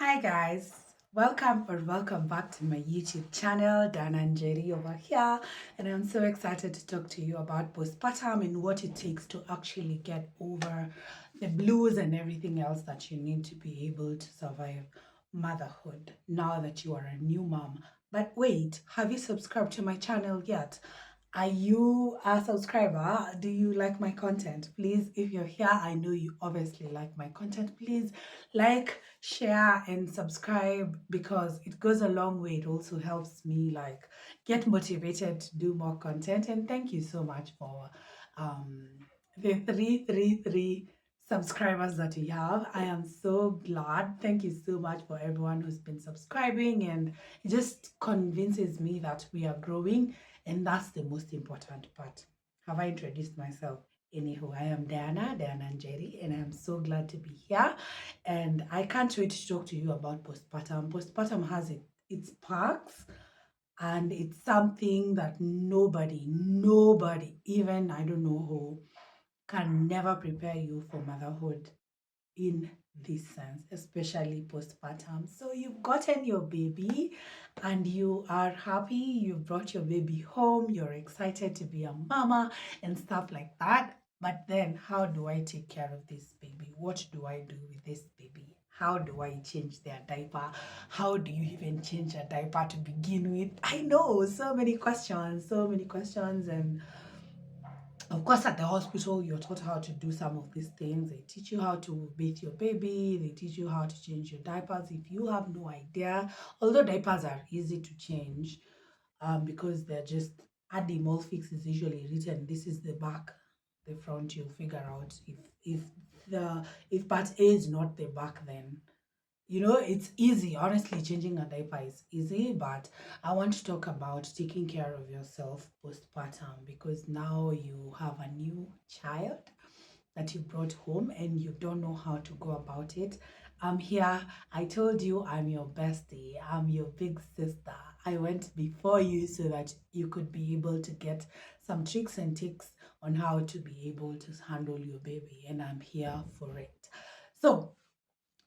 Hi guys, welcome back to my YouTube channel, Diane Jerry over here, and I'm so excited to talk to you about postpartum and what it takes to actually get over the blues and everything else that you need to be able to survive motherhood now that you are a new mom. But wait, have you subscribed to my channel yet? Are you a subscriber? Do you like my content? Please, if you're here, I know you obviously like my content. Please like, share, and subscribe because it goes a long way. It also helps me get motivated to do more content. And thank you so much for um, the 333 subscribers that we have. I am so glad. Thank you so much for everyone who's been subscribing, and it just convinces me that we are growing, and that's the most important part. Have I introduced myself? Anyhow, I am Diana Njeri, and I'm so glad to be here. And I can't wait to talk to you about postpartum. Postpartum has its perks, and it's something that nobody, even I don't know who, can never prepare you for motherhood in this sense, especially postpartum. So you've gotten your baby and you are happy, you brought your baby home, you're excited to be a mama and stuff like that. But then, how do I take care of this baby? What do I do with this baby? How do I change their diaper? How do you even change a diaper to begin with? I know so many questions, and of course, at the hospital, you're taught how to do some of these things. They teach you how to bathe your baby. They teach you how to change your diapers. If you have no idea, although diapers are easy to change, because they're just at the mall fix is usually written. This is the back, the front. You figure out if part A is not the back, then it's easy. Honestly, changing a diaper is easy, but I want to talk about taking care of yourself postpartum because now you have a new child that you brought home and you don't know how to go about it. I'm here. I told you I'm your bestie. I'm your big sister. I went before you so that you could be able to get some tricks and tips on how to be able to handle your baby, and I'm here for it. So,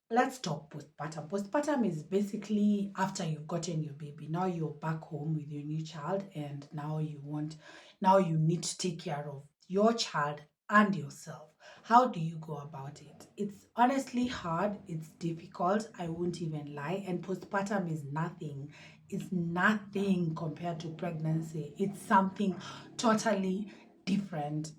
let's talk postpartum. Postpartum is basically after you've gotten your baby. Now you're back home with your new child, and now you need to take care of your child and yourself. How do you go about it? It's honestly hard, it's difficult, I won't even lie. And postpartum is nothing. It's nothing compared to pregnancy. It's something totally different.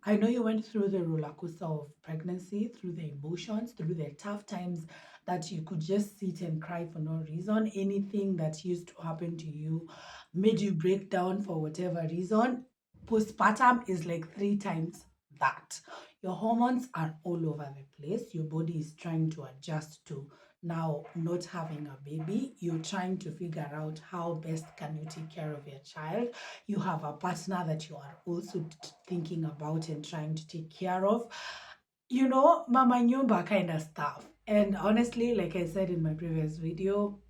I know you went through the roller coaster of pregnancy, through the emotions, through the tough times that you could just sit and cry for no reason. Anything that used to happen to you made you break down for whatever reason. Postpartum is like three times that. Your hormones are all over the place. Your body is trying to adjust to now not having a baby. You're trying to figure out how best can you take care of your child. You have a partner that you are also thinking about and trying to take care of. Mama nyumba kind of stuff. And honestly, like I said in my previous video,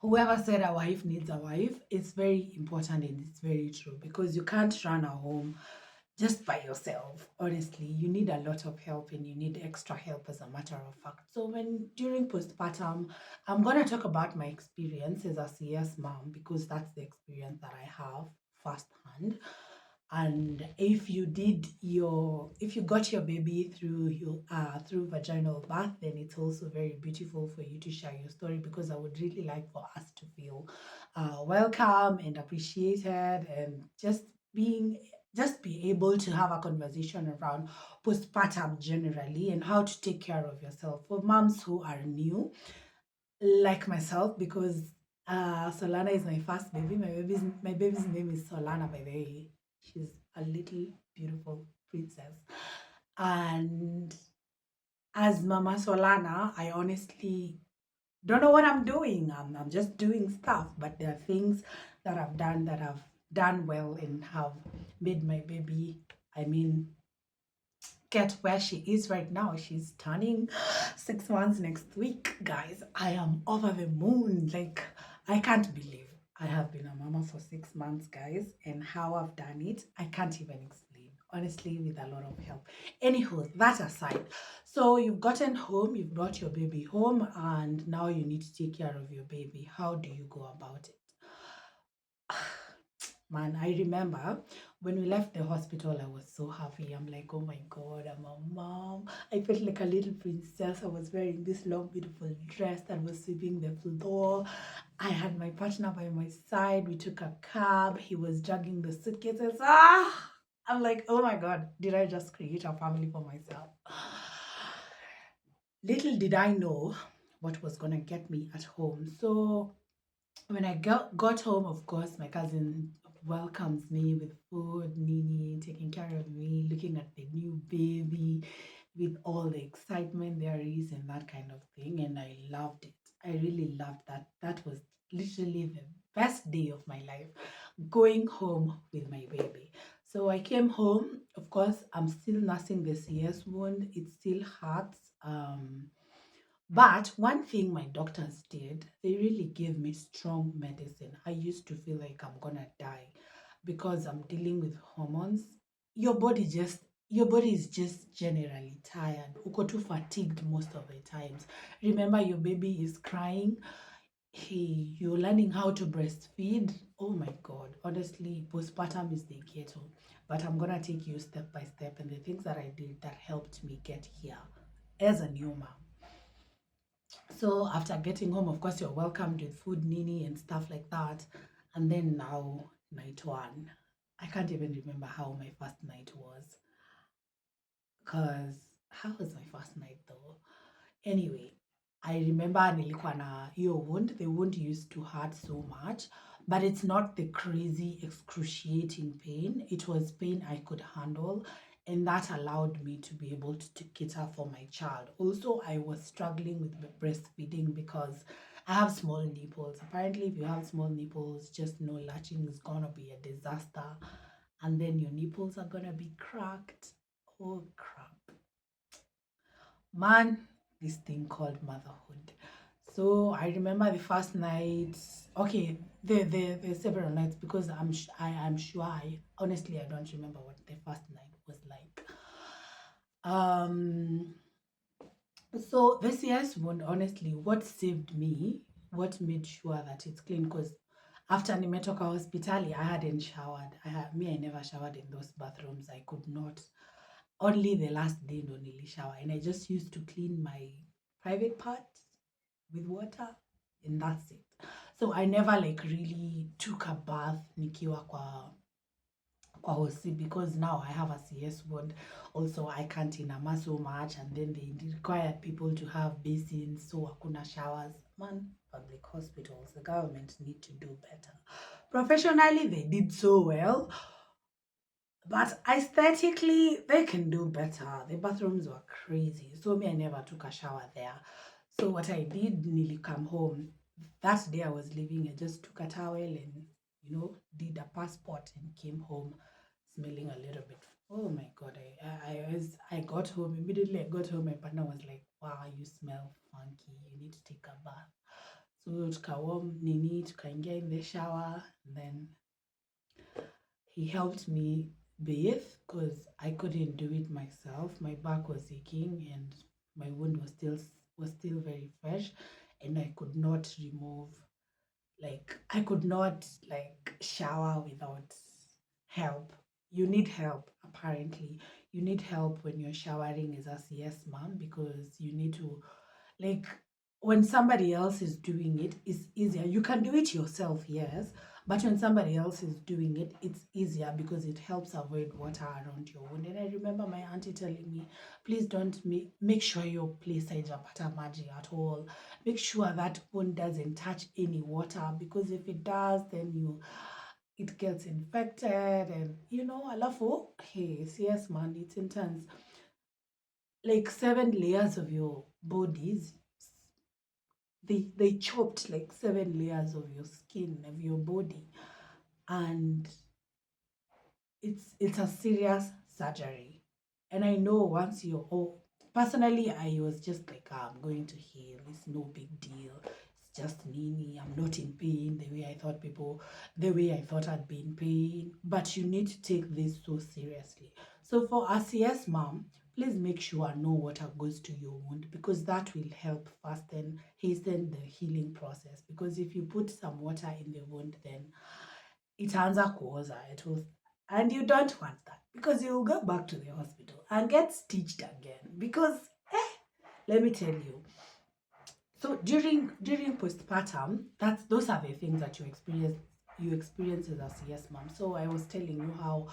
whoever said a wife needs a wife, it's very important and it's very true because you can't run a home just by yourself. Honestly, you need a lot of help and you need extra help as a matter of fact. So when during postpartum, I'm gonna talk about my experience as a CS mom because that's the experience that I have firsthand. And if you got your baby through vaginal birth, then it's also very beautiful for you to share your story because I would really like for us to feel welcome and appreciated, and just be able to have a conversation around postpartum generally and how to take care of yourself for moms who are new like myself, because Solana is my first baby. My baby's name is Solana, by the way. She's a little beautiful princess. And as Mama Solana, I honestly don't know what I'm doing. I'm just doing stuff, but there are things that have done well and have made my baby, I mean, get where she is right now. She's turning 6 months next week, guys. I am over the moon. Like, I can't believe I have been a mama for 6 months, guys, and how I've done it, I can't even explain. honestly, with a lot of help. Anywho, that aside, so you've gotten home, you've brought your baby home, and now you need to take care of your baby. How do you go about it? Man, I remember when we left the hospital, I was so happy. I'm like, oh my God, I'm a mom. I felt like a little princess. I was wearing this long, beautiful dress that was sweeping the floor. I had my partner by my side. We took a cab. He was dragging the suitcases. Ah! I'm like, oh my God, did I just create a family for myself? Little did I know what was going to get me at home. So when I got home, of course, my cousin welcomes me with food, Nini, taking care of me, looking at the new baby with all the excitement there is and that kind of thing. And I loved it. I really loved that. That was literally the best day of my life, going home with my baby. So I came home. Of course, I'm still nursing the CS wound. It still hurts. But one thing my doctors did, they really gave me strong medicine. I used to feel like I'm gonna die because I'm dealing with hormones. Your body is just generally tired. Uko too fatigued most of the times. Remember your baby is crying. Hey, you're learning how to breastfeed. Oh my God. Honestly, postpartum is the ghetto. But I'm gonna take you step by step and the things that I did that helped me get here as a new mom. So after getting home, of course, you're welcomed with food, nini, and stuff like that. And then now, night one. I can't even remember how my first night was. Because how was my first night though? Anyway, I remember nilikuwa na hiyo wound. The wound used to hurt so much, but it's not the crazy, excruciating pain. It was pain I could handle, and that allowed me to be able to cater for my child. Also, I was struggling with breastfeeding because I have small nipples. Apparently, if you have small nipples, just know latching is gonna be a disaster, and then your nipples are gonna be cracked. Oh crap. Man, this thing called motherhood. So I remember the first night. Okay, the several nights because I am sure I honestly I don't remember what the first night was like. Um. So this year's wound, honestly, what saved me, what made sure that it's clean, because after nimetoka hospitali, I hadn't showered. I never showered in those bathrooms. I could not. Only the last day ndo nilishower, and I just used to clean my private parts with water, and that's it. So I never like really took a bath nikiwa kwa hosi because now I have a CS wound. Also, I can't inama so much, and then they required people to have basins, so hakuna showers. Man, public hospitals, the government need to do better. Professionally, they did so well, but aesthetically, they can do better. The bathrooms were crazy. So me, I never took a shower there. So what I did, nearly come home. That day I was leaving, I just took a towel and, did a passport and came home smelling a little bit. Oh my God. I got home. Immediately I got home, my partner was like, wow, you smell funky. You need to take a bath. So tukawarm nini, tukaingia in the shower, and then he helped me bathe because I couldn't do it myself. My back was aching and my wound was still very fresh, and I could not remove, like I could not like shower without help. You need help apparently. You need help when you're showering as a CS mom because you need to, like, when somebody else is doing it, it's easier. You can do it yourself, yes, but when somebody else is doing it, it's easier because it helps avoid water around your wound. And I remember my auntie telling me, please don't make sure your place haijapata maji at all. Make sure that wound doesn't touch any water, because if it does, then it gets infected, and alafu, hey, CS man, it's intense. Like 7 layers of your bodies, they chopped like 7 layers of your skin, of your body, and it's a serious surgery. And I know once you're, oh, personally I was just like, I'm going to heal, it's no big deal, it's just nini, I'm not in pain the way I thought I'd be in pain. But you need to take this so seriously. So for RCS mom, please make sure no water goes to your wound, because that will help hasten the healing process. Because if you put some water in the wound, then it anza kuoza, it will, and you don't want that, because you will go back to the hospital and get stitched again. Because let me tell you, so during postpartum, those are the things that you experience as a CS mom. So I was telling you how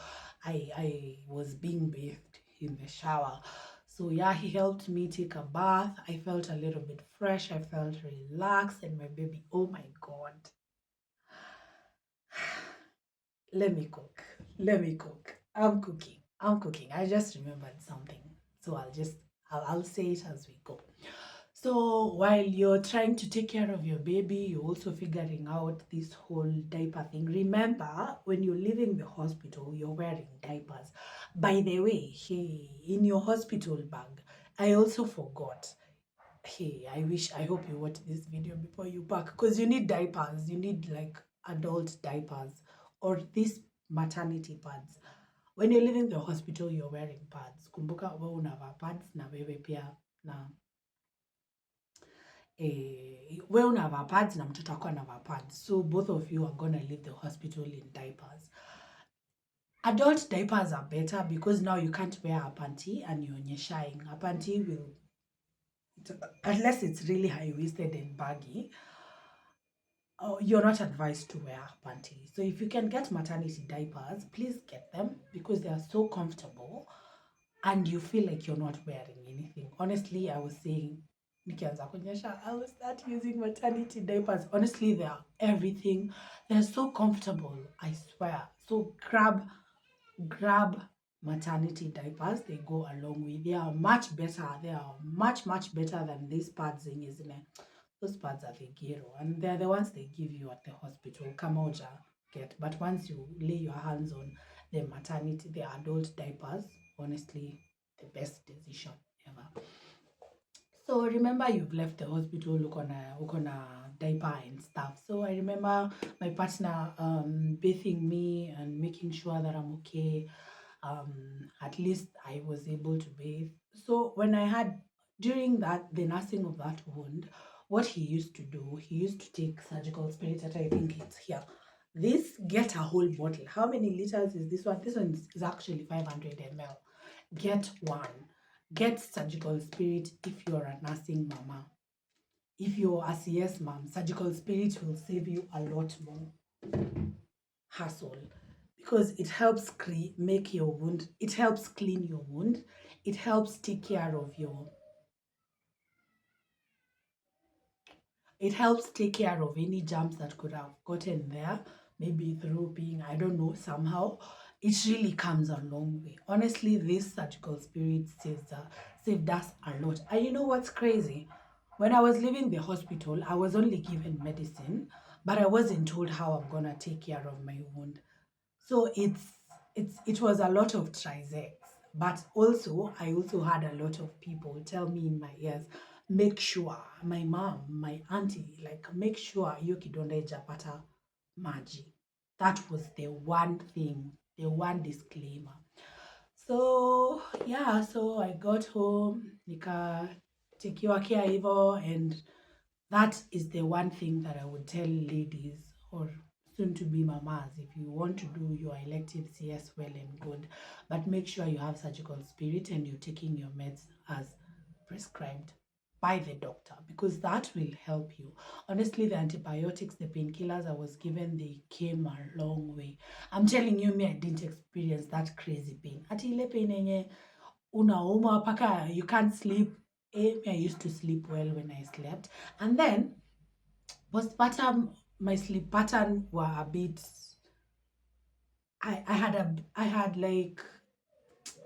I was being bathed in the shower. So yeah, he helped me take a bath. I felt a little bit fresh. I felt relaxed, and my baby, oh my God. Let me cook. Let me cook. I'm cooking. I'm cooking. I just remembered something. So I'll say it as we go. So while you're trying to take care of your baby, you're also figuring out this whole diaper thing. Remember, when you're leaving the hospital, you're wearing diapers. By the way, hey, in your hospital bag, I also forgot. Hey, I hope you watch this video before you pack, because you need diapers. You need like adult diapers or these maternity pads. When you're leaving the hospital, you're wearing pads. Kumbuka wewe unavaa pads na wewe pia na wewe unavaa pads na mtoto wako anavaa pads. So both of you are gonna leave the hospital in diapers. Adult diapers are better because now you can't wear a panty and you're nyeshaing. A panty will, unless it's really high-waisted and baggy, you're not advised to wear panties. So if you can get maternity diapers, please get them, because they are so comfortable and you feel like you're not wearing anything. Honestly, I was saying, nikianza kunyesha, I will start using maternity diapers. Honestly, they are everything. They're so comfortable, I swear. So grab maternity diapers. They go a long way. They are much better. They are much better than these pads, isn't it? Those pads are the gero, and they're the ones they give you at the hospital. Kamoja get. But once you lay your hands on the maternity, the adult diapers, honestly, the best decision ever. So remember, you've left the hospital, look on a diaper and stuff. So I remember my partner bathing me and making sure that I'm okay. At least I was able to bathe. So when during the nursing of that wound, what he used to do, he used to take surgical spirit, that I think it's here. Get a whole bottle. How many liters is this one? This one is actually 500 ml. Get one. Get surgical spirit if you're a nursing mama. If you're a CS mom, surgical spirit will save you a lot more hassle, because it helps make your wound, it helps clean your wound, it helps take care of any germs that could have gotten there, maybe through being, I don't know, somehow. It really comes a long way. Honestly, this surgical spirit saved us a lot. And you know what's crazy? When I was leaving the hospital, I was only given medicine, but I wasn't told how I'm gonna take care of my wound. So it was a lot of trizects, but also I also had a lot of people tell me in my ears, make sure, my mom, my auntie, like, make sure hiyo kidonda ijapata maji. That was the one thing, the one disclaimer. So yeah, so I got home, nikatekiwa care hivo, and that is the one thing that I would tell ladies, or soon to be mamas, if you want to do your elective CS, well and good, but make sure you have surgical spirit and you're taking your meds as prescribed by the doctor, because that will help you. Honestly, the antibiotics, the painkillers I was given, they came a long way. I'm telling you, me, I didn't experience that crazy pain. Ati ile pain yenye unauma paka you can't sleep. I used to sleep well when I slept. And then postpartum, my sleep pattern were a bit, I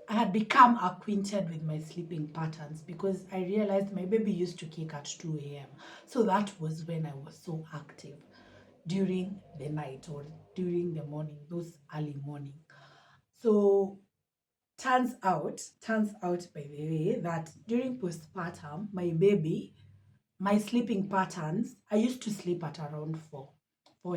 had become acquainted with my sleeping patterns, because I realized my baby used to kick at 2 a.m. So that was when I was so active, during the night or during the morning, those early morning. So turns out by the way, that during postpartum, my sleeping patterns, I used to sleep at around 4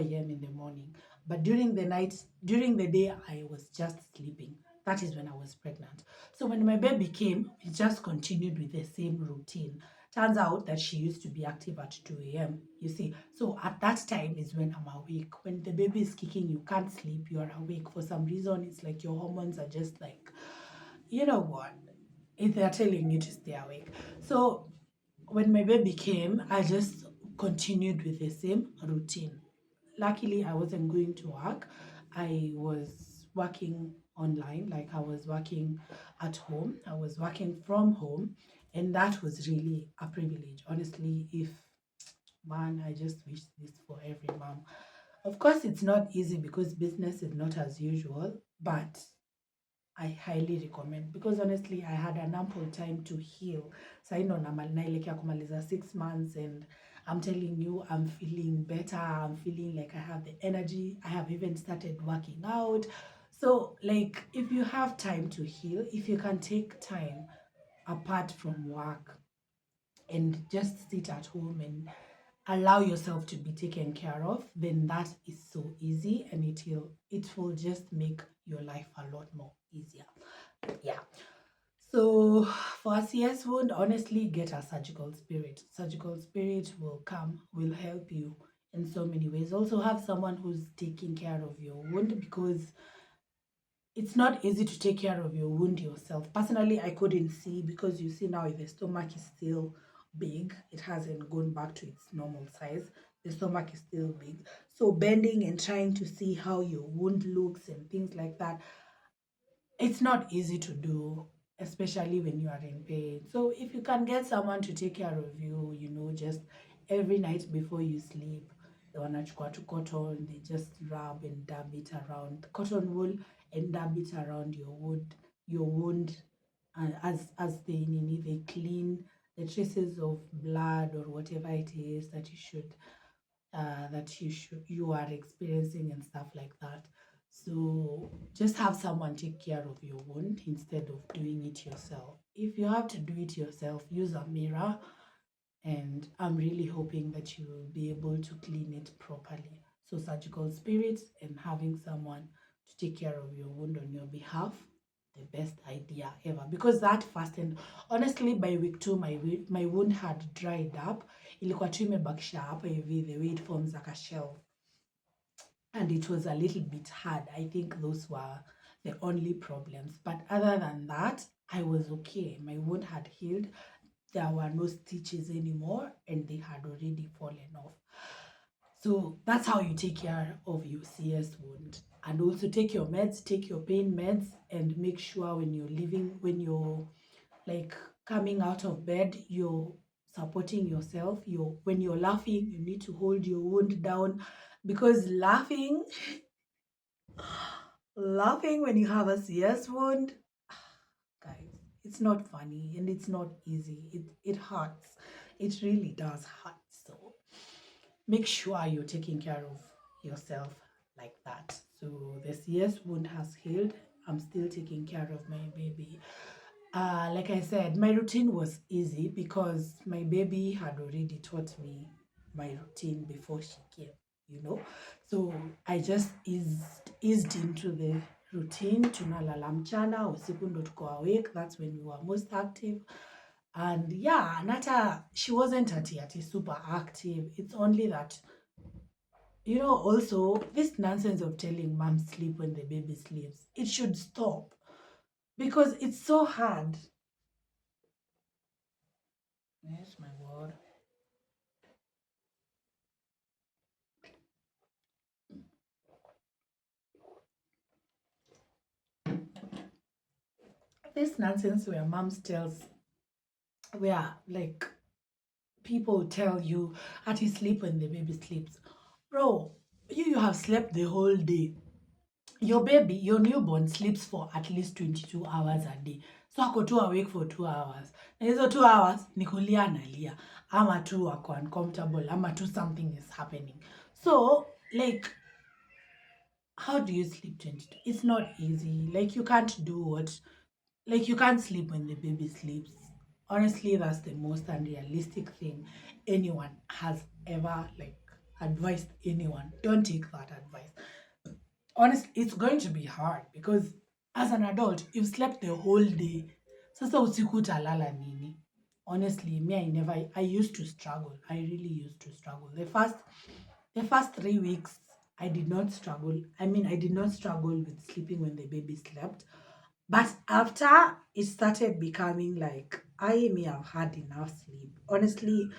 a.m. in the morning. But during the day, I was just sleeping. That is when I was pregnant. So when my baby came, we just continued with the same routine. Turns out that she used to be active at 2 a.m. You see, so at that time is when I'm awake. When the baby is kicking, you can't sleep, you're awake. For some reason, it's like your hormones are just like, you know what? If they're telling you to stay awake. So when my baby came, I just continued with the same routine. Luckily, I wasn't going to work. I was working online, like I was working at home. I was working from home, and that was really a privilege. Honestly, if man, I just wish this for every mom. Of course, it's not easy because business is not as usual, but I highly recommend because honestly, I had an ample time to heal. So I know naelekea kumaliza 6 months, and I'm telling you, I'm feeling better. I'm feeling like I have the energy. I have even started working out. So, like, if you have time to heal, if you can take time apart from work and just sit at home and allow yourself to be taken care of, then that is so easy, and it will just make your life a lot more easier. Yeah. So for a CS wound, honestly, get a surgical spirit. Surgical spirit will help you in so many ways. Also have someone who's taking care of your wound, because it's not easy to take care of your wound yourself. Personally, I couldn't see, because you see now the stomach is still big. It hasn't gone back to its normal size. The stomach is still big. So bending and trying to see how your wound looks and things like that, it's not easy to do, especially when you are in pain. So if you can get someone to take care of you, just every night before you sleep, they wanachukua to cotton, they just rub and dab it around cotton wool and dab it around your wound, as they clean the traces of blood or whatever it is that you are experiencing and stuff like that. So just have someone take care of your wound instead of doing it yourself. If you have to do it yourself, use a mirror, and I'm really hoping that you will be able to clean it properly. So surgical spirits and having someone to take care of your wound on your behalf, the best idea ever, because that fast, and honestly by week 2 my wound had dried up. Ilikuwa tu imebakisha hapa hivi, the way it forms like a shell, and it was a little bit hard. I think those were the only problems, but other than that, I was okay. My wound had healed. There were no stitches anymore, and they had already fallen off. So that's how you take care of your CS wound. And also take your meds, take your pain meds, and make sure when you're like coming out of bed, you're supporting yourself. When you're laughing, you need to hold your wound down, because laughing when you have a CS wound, guys, it's not funny and it's not easy. It hurts. It really does hurt. So make sure you're taking care of yourself like that. So the CS wound has healed. I'm still taking care of my baby. Like I said, my routine was easy because my baby had already taught me my routine before she came. So I just eased into the routine. Tunalala mchana, usiku ndo tuko awake. That's when we were most active. And yeah, Nata, she wasn't ati super active. It's only that, also this nonsense of telling mom sleep when the baby sleeps, it should stop, because it's so hard. Yes, my word. This nonsense where where like people tell you at you sleep when the baby sleeps. Bro, you have slept the whole day. Your newborn sleeps for at least 22 hours a day. So ako tu awake for 2 hours. Na hizo 2 hours ni kulia analia. Ama tu ako uncomfortable. Ama tu something is happening. So, like, how do you sleep 22? It's not easy. Like, you can't sleep when the baby sleeps. Honestly, that's the most unrealistic thing anyone has ever advised anyone. Don't take that advice. Honestly, it's going to be hard because As an adult, you've slept the whole day. Sasa usiku utalala nini? Honestly, me, I used to struggle. I really used to struggle. The first 3 weeks, I did not struggle. I mean, I did not struggle with sleeping when the baby slept. But after it started becoming like, I may have had enough sleep. Honestly,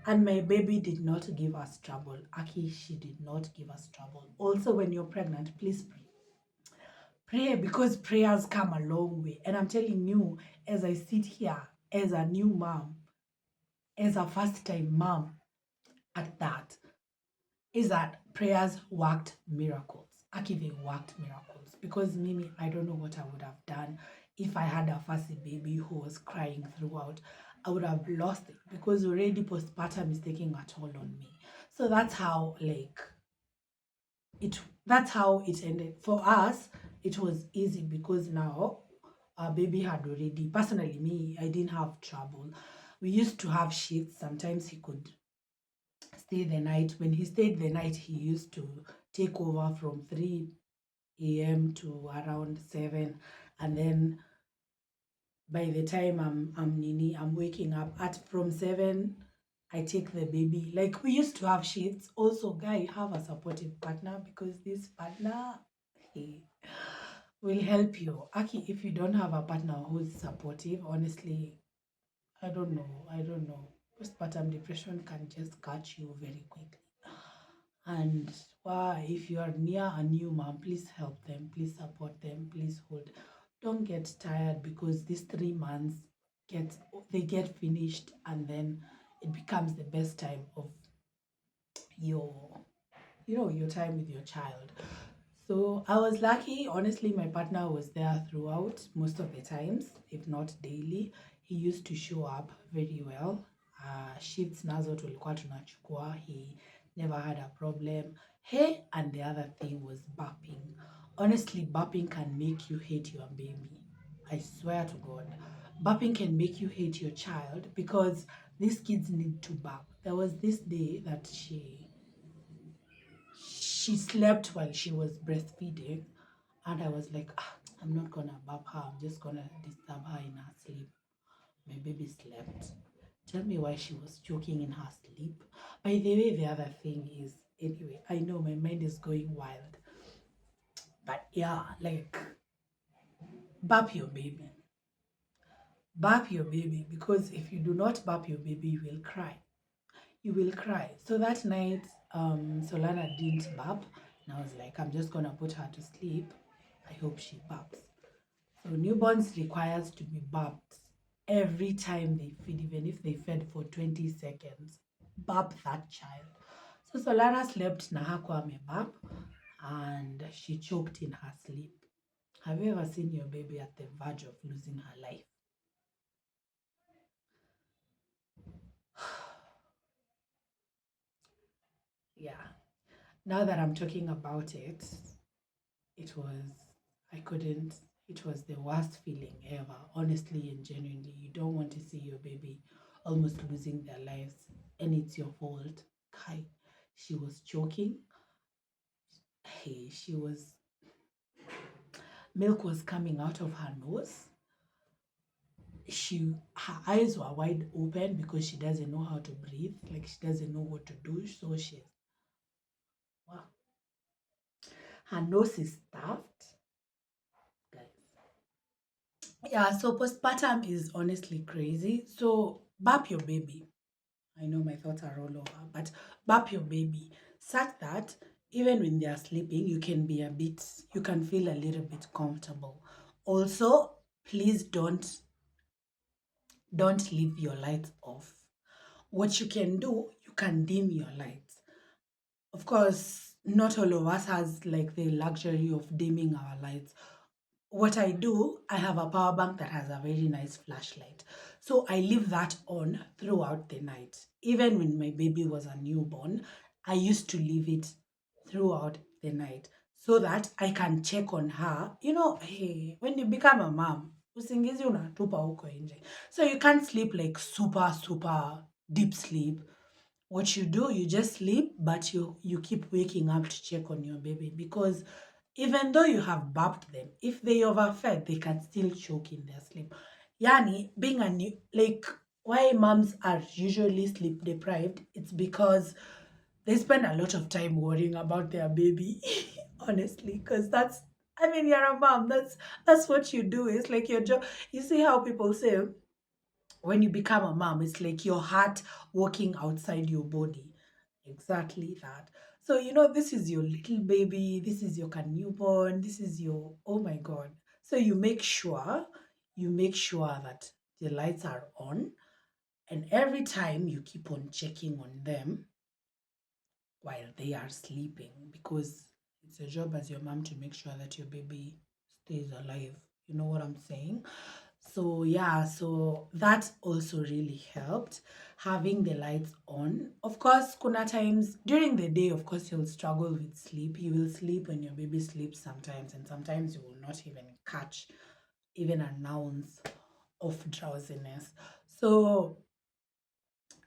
and my baby did not give us trouble. Aki, she did not give us trouble. Also, when you're pregnant, please pray. Pray because prayers come a long way. And I'm telling you, as I sit here as a new mom, as a first time mom at that, is that prayers worked miracles. Actually, they worked miracles. Because Mimi, I don't know what I would have done if I had a fussy baby who was crying throughout. I would have lost it because already postpartum is taking a toll on me. So that's how it ended. For us, it was easy because now our baby had already, personally, me, I didn't have trouble. We used to have shifts. Sometimes he could stay the night. When he stayed the night, he used to take over from 3 a.m. to around 7. And then by the time I'm waking up at from 7, I take the baby. Like we used to have shifts. Also, guy, have a supportive partner because this partner, he will help you. Aki, if you don't have a partner who's supportive, honestly, I don't know. I don't know. Postpartum depression can just catch you very quickly. And why, if you are near a new mom, please help them, please support them, please hold. Don't get tired because these 3 months get they get finished and then it becomes the best time of your your time with your child. So I was lucky. Honestly, my partner was there throughout most of the times, if not daily. He used to show up very well. Shifts nazo tulikuwa tunachukua. He never had a problem. Hey, and the other thing was burping. Honestly, burping can make you hate your baby. I swear to God. Burping can make you hate your child because these kids need to burp. There was this day that she slept while she was breastfeeding, and I was like, I'm not gonna burp her, I'm just gonna disturb her in her sleep. My baby slept. Tell me why she was choking in her sleep. By the way, the other thing is, anyway, I know my mind is going wild, but yeah, like, burp your baby. Burp your baby, because if you do not burp your baby, you will cry. You will cry. So that night, Solana didn't burp, and I was like, I'm just gonna put her to sleep. I hope she burps. So newborns requires to be burped every time they feed, even if they fed for 20 seconds. Burp that child. So Solana slept na hakuwa ameburp and she choked in her sleep. Have you ever seen your baby at the verge of losing her life? Yeah. Now that I'm talking about it, it was, I couldn't, it was the worst feeling ever. Honestly and genuinely, you don't want to see your baby almost losing their lives and it's your fault. Kai, she was choking. Hey, milk was coming out of her nose. Her eyes were wide open because she doesn't know how to breathe, like she doesn't know what to do. So wow, her nose is stuffed, guys. Yeah, so postpartum is honestly crazy. So burp your baby. I know my thoughts are all over, but burp your baby such that even when they are sleeping, you can feel a little bit comfortable. Also, please don't leave your lights off. What you can do, you can dim your lights. Of course, not all of us has like the luxury of dimming our lights. What I do, I have a power bank that has a very nice flashlight. So I leave that on throughout the night. Even when my baby was a newborn, I used to leave it throughout the night so that I can check on her. Hey, when you become a mom, usingizi unatupa huko nje. So you can't sleep like super, super deep sleep. What you do, you just sleep, but you keep waking up to check on your baby because even though you have bapped them, if they overfed, they can still choke in their sleep. Yani, being a new, like, why moms are usually sleep deprived, it's because they spend a lot of time worrying about their baby, honestly, because I mean, you're a mom. That's what you do. It's like your job. You see how people say when you become a mom, it's like your heart walking outside your body. Exactly that. So, this is your little baby, this is your newborn, this is your, oh my God. So you make sure that the lights are on, and every time you keep on checking on them while they are sleeping, because it's your job as your mom to make sure that your baby stays alive. You know what I'm saying? So yeah, so that also really helped, having the lights on. Of course, kuna times during the day, of course, you'll struggle with sleep. You will sleep when your baby sleeps sometimes, and sometimes you will not even catch even an ounce of drowsiness. So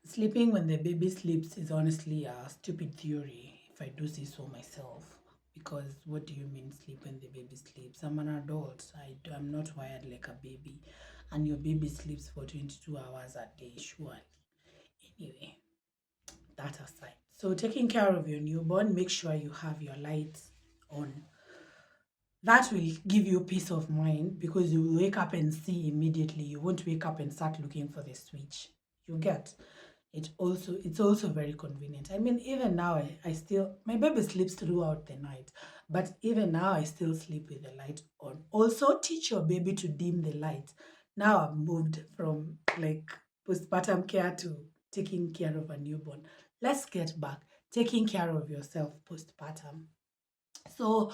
sleeping when the baby sleeps is honestly a stupid theory, if I do say so myself. Because what do you mean sleep when the baby sleeps? I'm an adult. I'm not wired like a baby. And your baby sleeps for 22 hours a day, surely. Anyway, that aside. So taking care of your newborn, make sure you have your lights on. That will give you peace of mind because you will wake up and see immediately. You won't wake up and start looking for the switch. You get it's also very convenient. I mean, even now I still, my baby sleeps throughout the night, but even now I still sleep with the light on. Also, teach your baby to dim the light. Now I've moved from like postpartum care to taking care of a newborn. Let's get back. Taking care of yourself postpartum. So,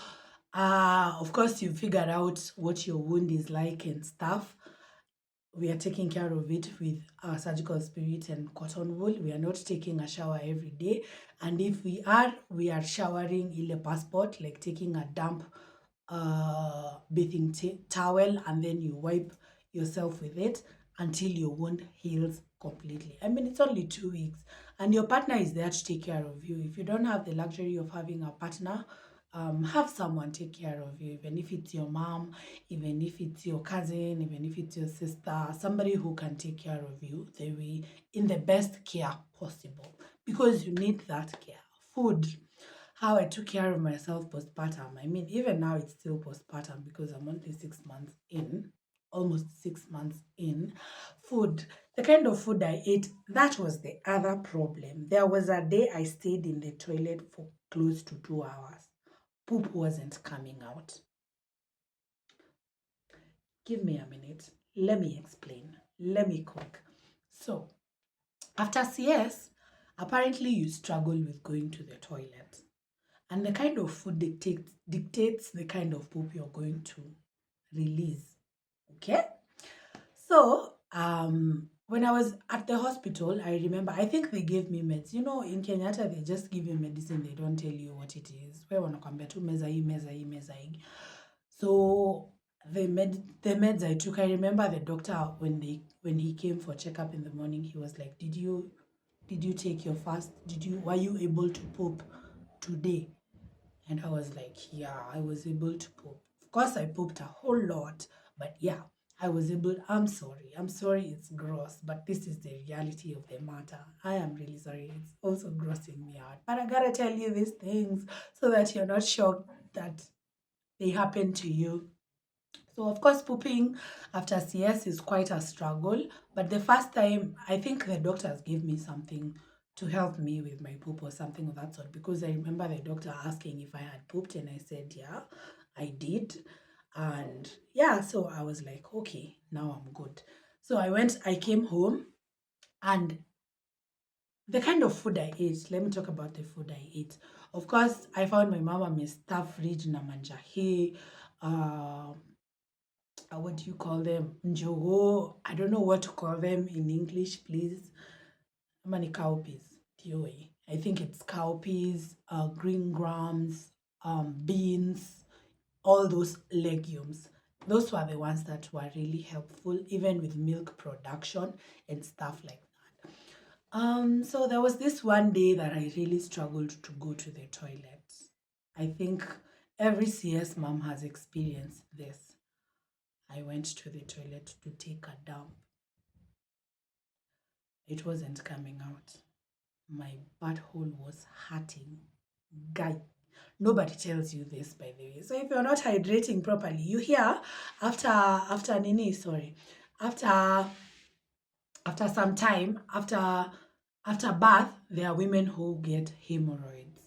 of course, you figured out what your wound is like and stuff. We are taking care of it with our surgical spirit and cotton wool. We are not taking a shower every day. And if we are showering ile passport, like taking a damp bathing towel, and then you wipe yourself with it until your wound heals completely. I mean, it's only 2 weeks, and your partner is there to take care of you. If you don't have the luxury of having a partner, have someone take care of you, even if it's your mom, even if it's your cousin, even if it's your sister, somebody who can take care of you the way in the best care possible, because you need that care. Food, how I took care of myself postpartum. I mean, even now it's still postpartum because I'm only 6 months in, almost 6 months in. Food, the kind of food I ate, that was the other problem. There was a day I stayed in the toilet for close to 2 hours. Poop wasn't coming out. Give me a minute. Let me explain. Let me cook. So, after CS, apparently you struggle with going to the toilet. And the kind of food dictates the kind of poop you're going to release. Okay? So, when I was at the hospital, I remember, I think they gave me meds. In Kenyatta, they just give you medicine, they don't tell you what it is. Where wanakwambia tu meza hii, meza hii, meza hii. So the meds I took, I remember the doctor when he came for checkup in the morning, he was like, Did you take your fast? Were you able to poop today? And I was like, yeah, I was able to poop. Of course, I pooped a whole lot, but yeah, I was able. I'm sorry. I'm sorry it's gross, but this is the reality of the matter. I am really sorry. It's also grossing me out. But I gotta tell you these things so that you're not shocked that they happen to you. So, of course, pooping after CS is quite a struggle. But the first time, I think the doctors gave me something to help me with my poop or something of that sort, because I remember the doctor asking if I had pooped, and I said, yeah, I did. And yeah, so I was like, okay, now I'm good. So I came home, and the kind of food I ate, let me talk about the food I ate. Of course, I found my mama may stuff fridge na manjahi, uh, what do you call them? Njogo. I don't know what to call them in English, please. How many cowpeas? TOA. I think it's cowpeas, green grams, beans, all those legumes. Those were the ones that were really helpful, even with milk production and stuff like that. So there was this one day that I really struggled to go to the toilet. I think Every CS mom has experienced this. I went to the toilet to take a dump. It wasn't coming out. My butthole was hurting. Guy, nobody tells you this, by the way. So if you're not hydrating properly, you hear after nini, sorry, after some time, after birth, there are women who get hemorrhoids,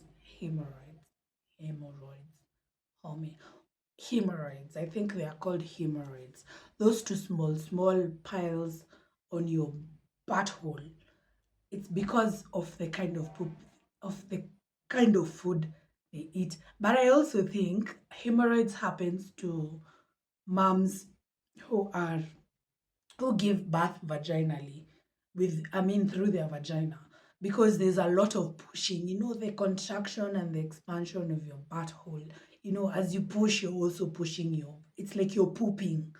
homie, hemorrhoids. I think they are called hemorrhoids. Those two small piles on your butthole. It's because of the kind of poop, of the kind of food they eat. But I also think hemorrhoids happens to moms who are who give birth vaginally, through their vagina, because there's a lot of pushing, the contraction and the expansion of your butthole. As you push, you're also pushing it's like you're pooping.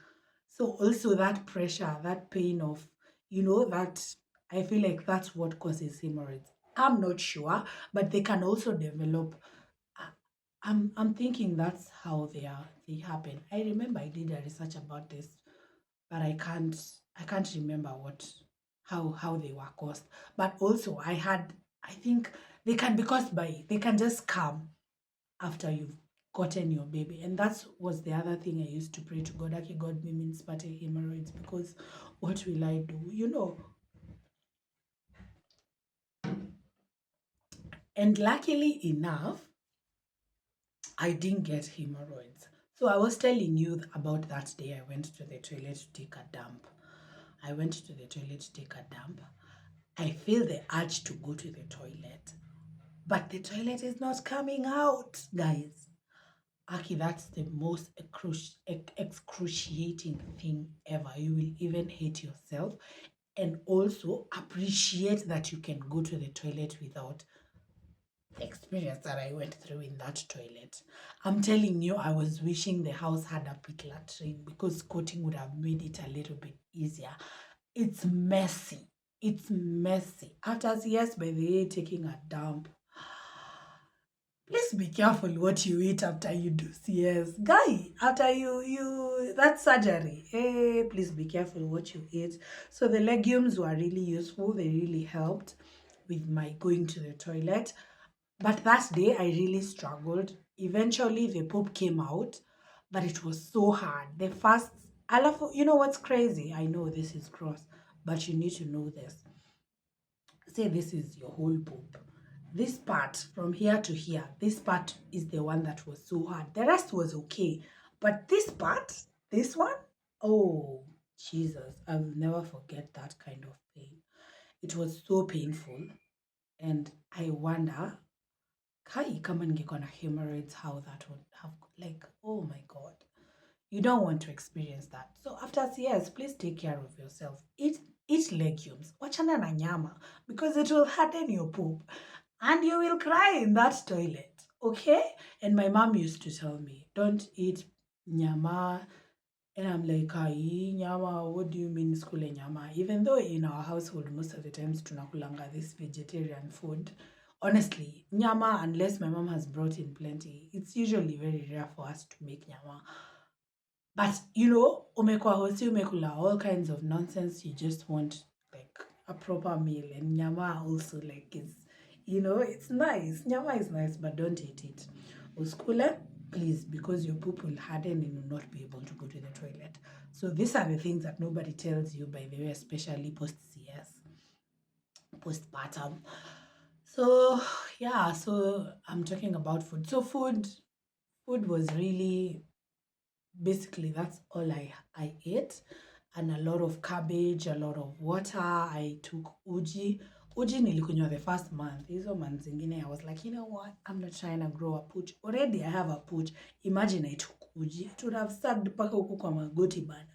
So also that pressure, that pain of, that, I feel like that's what causes hemorrhoids. I'm not sure, but they can also develop. I'm thinking that's how they happen. I remember I did a research about this, but I can't remember how they were caused. But also I think they can be caused by, they can just come after you've gotten your baby. And that was the other thing I used to pray to God. Okay, God, me means spate hemorrhoids, because what will I do? And luckily enough, I didn't get hemorrhoids. So I was telling you about that day I went to the toilet to take a dump. I went to the toilet to take a dump. I feel the urge to go to the toilet, but the toilet is not coming out, guys. Aki, that's the most excruciating thing ever. You will even hate yourself and also appreciate that you can go to the toilet without the experience that I went through in that toilet. I'm telling you, I was wishing the house had a pit latrine, because squatting would have made it a little bit easier. It's messy. It's messy. After CS, by the way, taking a dump, please be careful what you eat after you do CS. Guy, after that surgery, please be careful what you eat. So the legumes were really useful. They really helped with my going to the toilet. But that day, I really struggled. Eventually, the poop came out, but it was so hard. The first, you know what's crazy? I know this is gross, but you need to know this. Say this is your whole poop. This part from here to here, this part is the one that was so hard. The rest was okay. But this part, this one, oh, Jesus, I will never forget that kind of pain. It was so painful. And I wonder, Kai, kama ningekuwa na hemorrhoids, how that would have, like, oh my God. You don't want to experience that. So after CS, please take care of yourself. Eat legumes. Wachana na nyama, because it will harden your poop and you will cry in that toilet. Okay? And my mom used to tell me, don't eat nyama. And I'm like, ai, nyama, what do you mean skule nyama? Even though in our household, most of the times tunakulanga this vegetarian food. Honestly, nyama, unless my mom has brought in plenty, it's usually very rare for us to make nyama. But umekwa hosi, umekula all kinds of nonsense. You just want like a proper meal, and nyama also like it's nice. Nyama is nice, but don't eat it. Uskule, please, because your poop will harden and you'll not be able to go to the toilet. So these are the things that nobody tells you, by the way, especially post CS, postpartum. So yeah, so I'm talking about food. So food was really, basically that's all I ate, and a lot of cabbage, a lot of water. I took uji nilikunywa the first month. Hizo months zingine I was like, you know what, I'm not trying to grow a pooch. Already I have a pooch. Imagine I took uji, it would have sucked mpaka huku kwa magoti bana.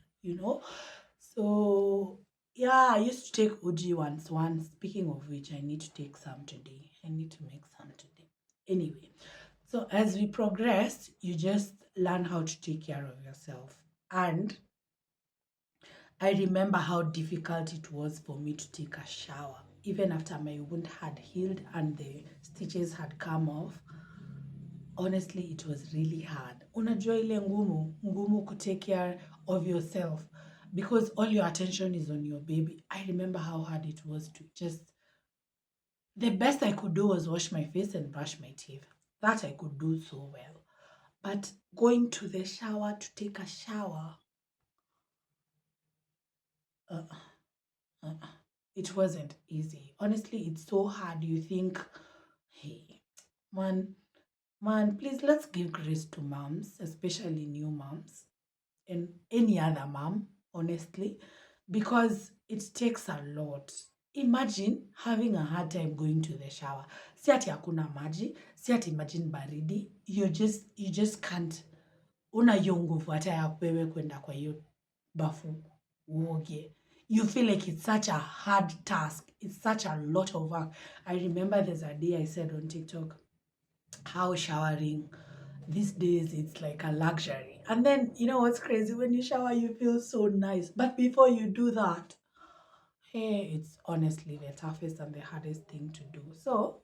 So yeah, I used to take uji once. Speaking of which, I need to take some today. I need to make some today. Anyway, so as we progress, you just learn how to take care of yourself. And I remember how difficult it was for me to take a shower. Even after my wound had healed and the stitches had come off, honestly, it was really hard. Unajua ile ngumu to take care of yourself because all your attention is on your baby. I remember how hard it was to just, the best I could do was wash my face and brush my teeth. That I could do so well. But going to the shower to take a shower, uh, uh, it wasn't easy. Honestly, it's so hard. You think, hey, man, please let's give grace to moms, especially new moms and any other mom, honestly, because it takes a lot. Imagine having a hard time going to the shower. Si ati hakuna maji, si ati imagine baridi. You just can't. Una hiyo nguvu hata ya wewe kwenda kwa hiyo bafu uoge. You feel like it's such a hard task. It's such a lot of work. I remember there's a day I said on TikTok how showering these days it's like a luxury. And then you know what's crazy? When you shower, you feel so nice. But before you do that, hey, it's honestly the toughest and the hardest thing to do. So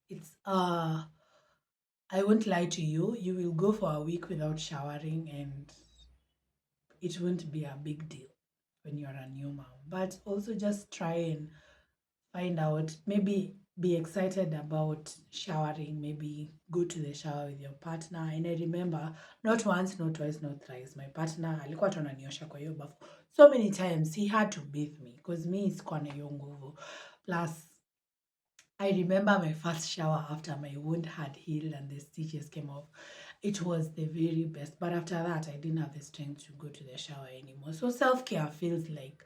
it's I won't lie to you, you will go for a week without showering and it won't be a big deal when you're a new mom. But also just try and find out, maybe be excited about showering, maybe go to the shower with your partner. And I remember not once, not twice, not thrice, my partner alikuwa tu ananiosha kwa hiyo bafu so many times. He had to bathe me because me sikuwa na hiyo nguvu. Plus I remember my first shower after my wound had healed and the stitches came off. It was the very best. But after that, I didn't have the strength to go to the shower anymore. So self-care feels like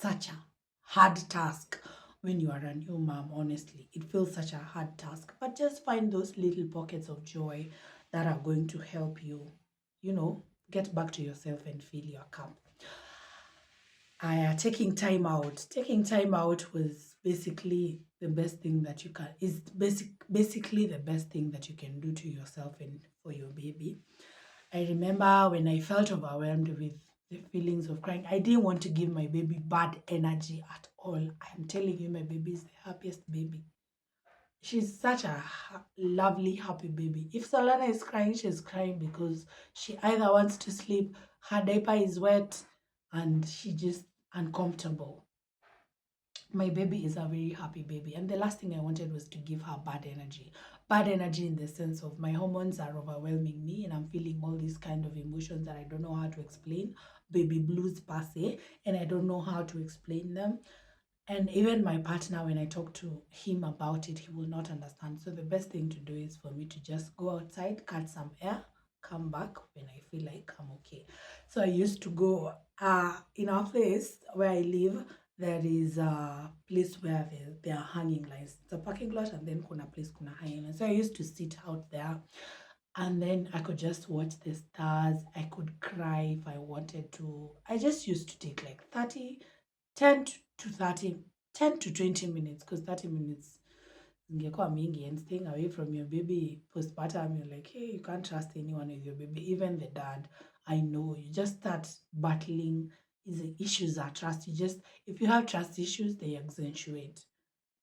such a hard task when you are a new mom, honestly. It feels such a hard task. But just find those little pockets of joy that are going to help you, get back to yourself and fill your cup. Taking time out. Taking time out was basically the best thing that you can, is basically the best thing that you can do to yourself and for your baby. I remember when I felt overwhelmed with the feelings of crying, I didn't want to give my baby bad energy at all. I'm telling you, my baby is the happiest baby. She's such a lovely, happy baby. If Solana is crying, she's crying because she either wants to sleep, her diaper is wet, and she just uncomfortable. My baby is a very happy baby, and the last thing I wanted was to give her bad energy. Bad energy in the sense of my hormones are overwhelming me and I'm feeling all these kind of emotions that I don't know how to explain, baby blues per se, and I don't know how to explain them. And even my partner, when I talk to him about it, he will not understand. So the best thing to do is for me to just go outside, cut some air, come back when I feel like I'm okay. So I used to go in our place where I live. There is a place where there are hanging lights. It's a parking lot, and then kuna place kuna hanging lights. So I used to sit out there, and then I could just watch the stars. I could cry if I wanted to. I just used to take like 10 to 20 minutes, because 30 minutes ingekuwa mingi, and staying away from your baby postpartum, you're like, hey, you can't trust anyone with your baby, even the dad. I know you just start battling is issues are trust. You just, if you have trust issues, they accentuate,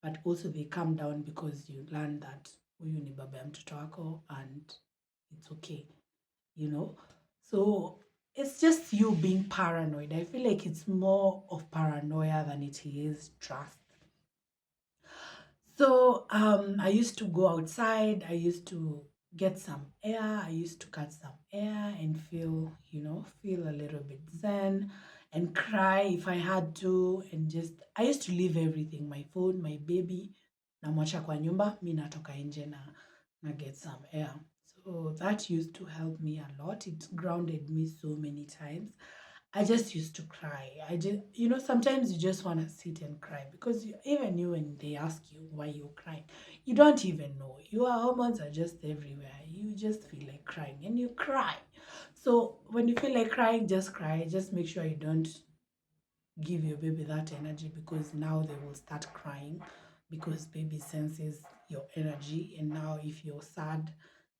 but also they come down because you learn that huyu ni baba ya mtoto wako and it's okay, you know. So it's just you being paranoid. I feel like it's more of paranoia than it is trust. So I used to go outside, I used to get some air, I used to cut some air and feel a little bit zen and cry if I had to. And just, I used to leave everything, my phone, my baby, namwacha kwa nyumba, mi natoka nje na get some air. So that used to help me a lot. It grounded me so many times. I just used to cry. I just, sometimes you just want to sit and cry because even you, when they ask you why you're crying, you don't even know. Your hormones are just everywhere. You just feel like crying and you cry. So when you feel like crying, just cry. Just make sure you don't give your baby that energy, because now they will start crying because baby senses your energy. And now if you're sad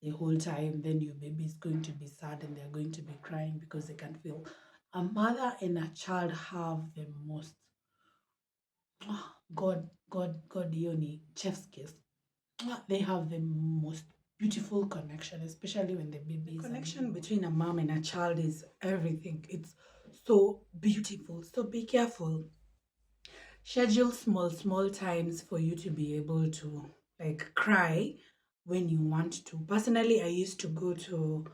the whole time, then your baby is going to be sad and they're going to be crying because they can feel. A mother and a child have the most God, Yoni, chef's kiss. They have the most beautiful connection, especially when the baby is connection between a mom and a child is everything. It's so beautiful. So be careful. Schedule small times for you to be able to like cry when you want to. Personally, I used to go to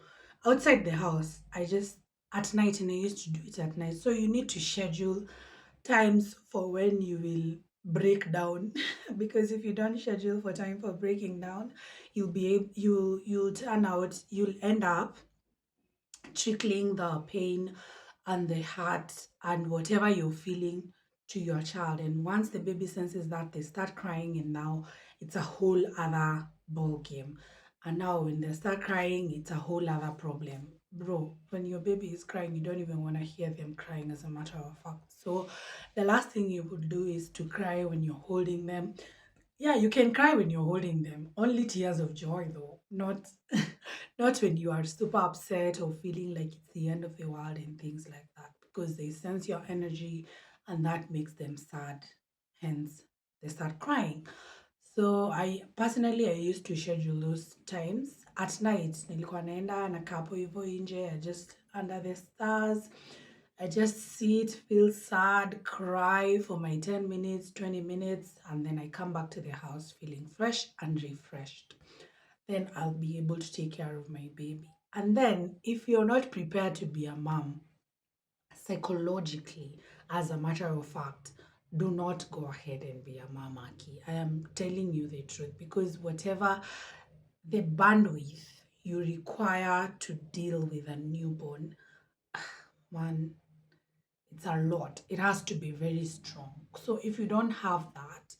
outside the house. I just at night, and I used to do it at night. So you need to schedule times for when you will break down because if you don't schedule for time for breaking down, you'll turn out, you'll end up trickling the pain and the hurt and whatever you're feeling to your child. And once the baby senses that, they start crying, and now it's a whole other ball game. And now when they start crying, it's a whole other problem. Bro, when your baby is crying, you don't even want to hear them crying, as a matter of fact. So the last thing you would do is to cry when you're holding them. Yeah, you can cry when you're holding them. Only tears of joy though, not not when you are super upset or feeling like it's the end of the world and things like that, because they sense your energy and that makes them sad. Hence, they start crying. So I used to schedule those times at night. Nilikuwa naenda nakaa hapo hivyo nje, I just under the stars. I just sit, feel sad, cry for my 10 minutes, 20 minutes, and then I come back to the house feeling fresh and refreshed. Then I'll be able to take care of my baby. And then, if you're not prepared to be a mom, psychologically, as a matter of fact, do not go ahead and be a mamaki. I am telling you the truth, because whatever the bandwidth you require to deal with a newborn, man, it's a lot. It has to be very strong. So if you don't have that,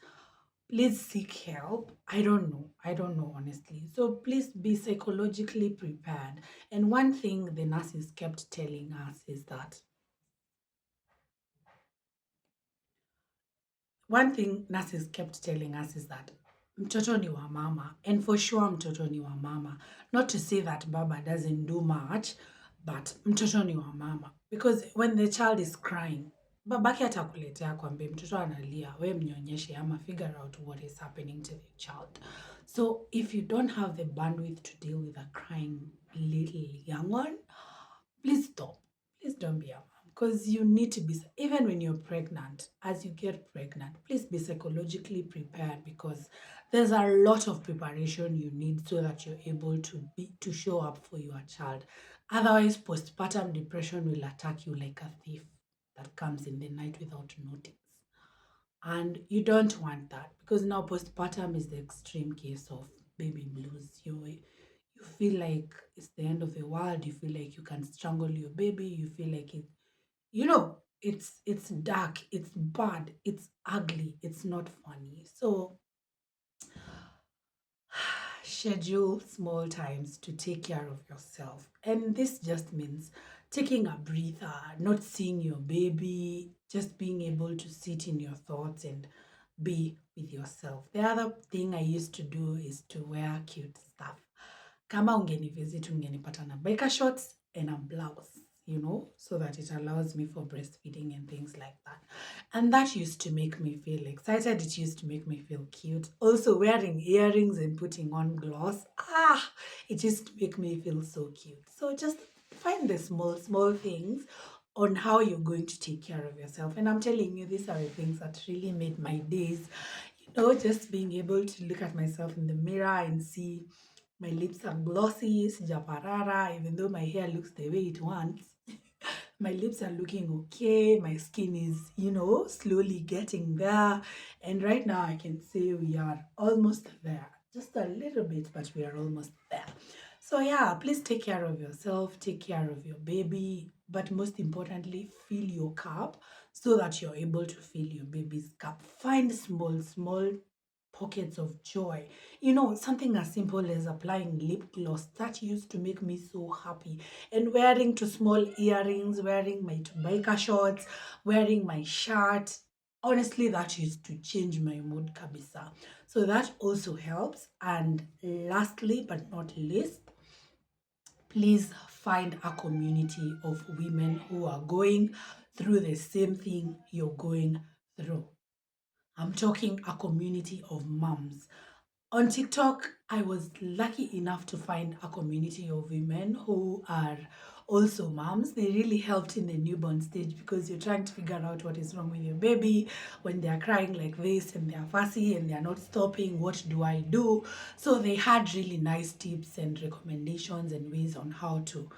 please seek help. I don't know. I don't know, honestly. So please be psychologically prepared. And one thing the nurses kept telling us is that one thing nurses kept telling us is that mtoto ni wa mama, and for sure mtoto ni wa mama. Not to say that baba doesn't do much, but mtoto ni wa mama, because when the child is crying, babake atakuletea kwambie mtoto analia, we mnyonyeshe ama figure out what is happening to the child. So if you don't have the bandwidth to deal with a crying little young one, please stop. Please don't be a mom, because you need to be, even when you're pregnant, as you get pregnant, please be psychologically prepared, because there's a lot of preparation you need so that you're able to show up for your child. Otherwise, postpartum depression will attack you like a thief that comes in the night without notice. And you don't want that, because now postpartum is the extreme case of baby blues. You feel like it's the end of the world. You feel like you can strangle your baby. You feel like it's dark, it's bad, it's ugly, it's not funny. So schedule small times to take care of yourself. And this just means taking a breather, not seeing your baby, just being able to sit in your thoughts and be with yourself. The other thing I used to do is to wear cute stuff. Kama ungenivisit ungenipata na biker shorts and a blouse, so that it allows me for breastfeeding and things like that. And that used to make me feel excited. It used to make me feel cute. Also, wearing earrings and putting on gloss, it used to make me feel so cute. So just find the small things on how you're going to take care of yourself. And I'm telling you, these are the things that really made my days. Just being able to look at myself in the mirror and see my lips are glossy, sijaparara, even though my hair looks the way it wants. My lips are looking okay. My skin is, slowly getting there. And right now I can say we are almost there. Just a little bit, but we are almost there. So yeah, please take care of yourself, take care of your baby, but most importantly, fill your cup so that you're able to fill your baby's cup. Find small pockets of joy. Something as simple as applying lip gloss, that used to make me so happy. And wearing two small earrings, wearing my two biker shorts, wearing my shirt. Honestly, that used to change my mood kabisa. So that also helps. And lastly, but not least, please find a community of women who are going through the same thing you're going through. I'm talking a community of moms. On TikTok, I was lucky enough to find a community of women who are also moms. They really helped in the newborn stage because you're trying to figure out what is wrong with your baby when they're crying like this and they're fussy and they're not stopping. What do I do? So they had really nice tips and recommendations and ways on how to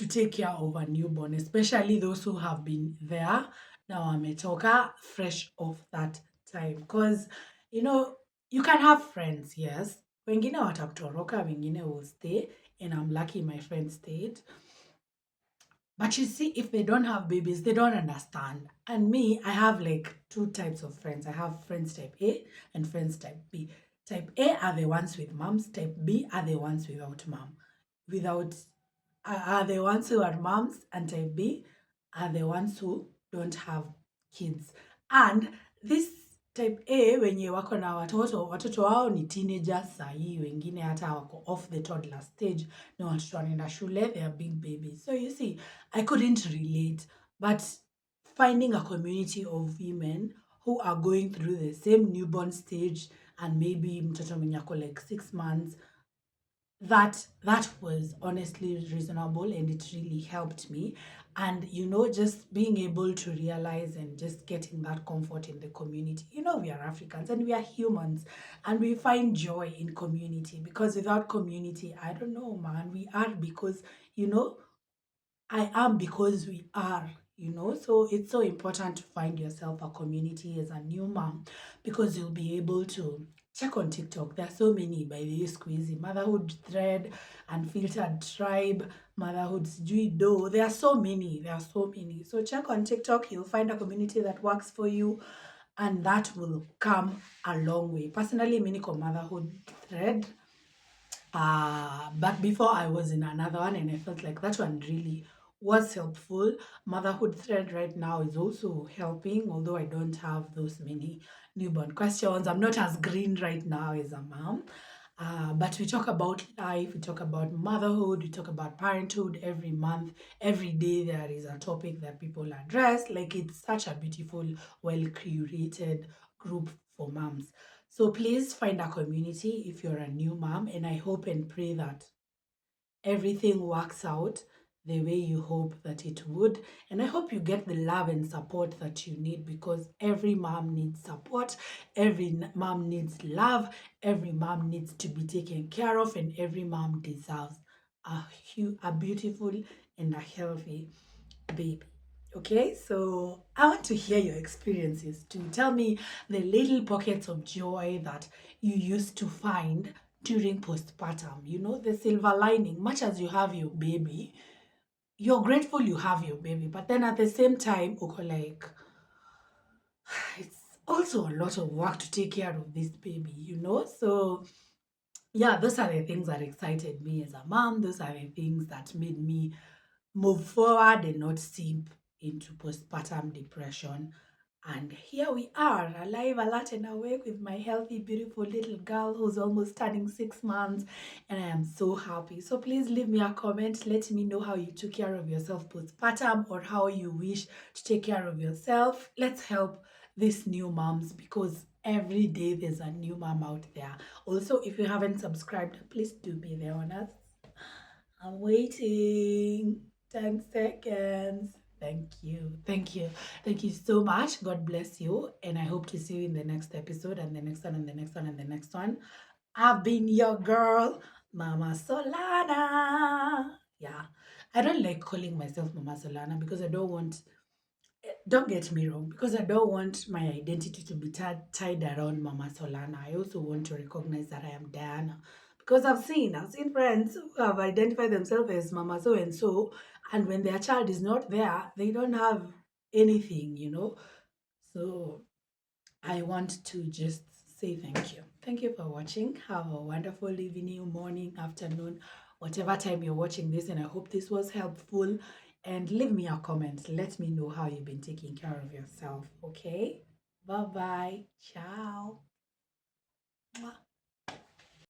take care of a newborn, especially those who have been there. Now ametoka fresh off that time. Because, you know, you can have friends, yes. Wengine watakutoroka, wengine will stay. And I'm lucky my friend stayed. But you see, if they don't have babies, they don't understand. And me, I have like two types of friends. I have friends type A and friends type B. Type A are the ones with moms. Type B are the ones without mom. Without are the ones who are moms, and type B are the ones who don't have kids. And this type A wenye wako na watoto wao ni teenagers sahii, wengine hata wako off the toddler stage, ni watoto wanaenda shule, they are big babies. So you see, I couldn't relate, but finding a community of women who are going through the same newborn stage, and maybe mtoto mwenye ako like 6 months, that was honestly reasonable, and it really helped me. And just being able to realize and just getting that comfort in the community. We are Africans and we are humans, and we find joy in community, because without community, I don't know, man, we are, because you know I am because we are, So it's so important to find yourself a community as a new mom, because you'll be able to check on TikTok. There are so many, by the way, squeezy motherhood thread, unfiltered tribe, motherhood sijui do. There are so many. There are so many. So check on TikTok. You'll find a community that works for you, and that will come a long way. Personally, mini motherhood thread. But before I was in another one, and I felt like that one really was helpful. Motherhood thread right now is also helping, although I don't have those many newborn questions. I'm not as green right now as a mom. But we talk about life, we talk about motherhood, we talk about parenthood every month. Every day there is a topic that people address. Like, it's such a beautiful, well curated group for moms. So please find a community if you're a new mom, and I hope and pray that everything works out the way you hope that it would. And I hope you get the love and support that you need, because every mom needs support, mom needs love, every mom needs to be taken care of, and every mom deserves a beautiful and a healthy baby. Okay, so I want to hear your experiences too. Tell me the little pockets of joy that you used to find during postpartum. The silver lining. Much as you have your baby, you're grateful you have your baby, but then at the same time, uko like, it's also a lot of work to take care of this baby. So yeah, those are the things that excited me as a mom. Those are the things that made me move forward and not sink into postpartum depression. And here we are, alive, alert, and awake with my healthy, beautiful little girl who's almost turning 6 months. And I am so happy. So please leave me a comment. Let me know how you took care of yourself postpartum, or how you wish to take care of yourself. Let's help these new moms, because every day there's a new mom out there. Also, if you haven't subscribed, please do be there on us. I'm waiting. 10 seconds. Thank you. Thank you. Thank you so much. God bless you. And I hope to see you in the next episode, and the next one, and the next one, and the next one. I've been your girl, Mama Solana. Yeah. I don't like calling myself Mama Solana, because I don't want, don't get me wrong, because I don't want my identity to be tied around Mama Solana. I also want to recognize that I am Diana, because I've seen friends who have identified themselves as Mama so and so, and when their child is not there, they don't have anything. So I want to just say thank you. Thank you for watching. Have a wonderful evening, morning, afternoon, whatever time you're watching this. And I hope this was helpful. And leave me a comment. Let me know how you've been taking care of yourself. Okay? Bye bye. Ciao. Mwah.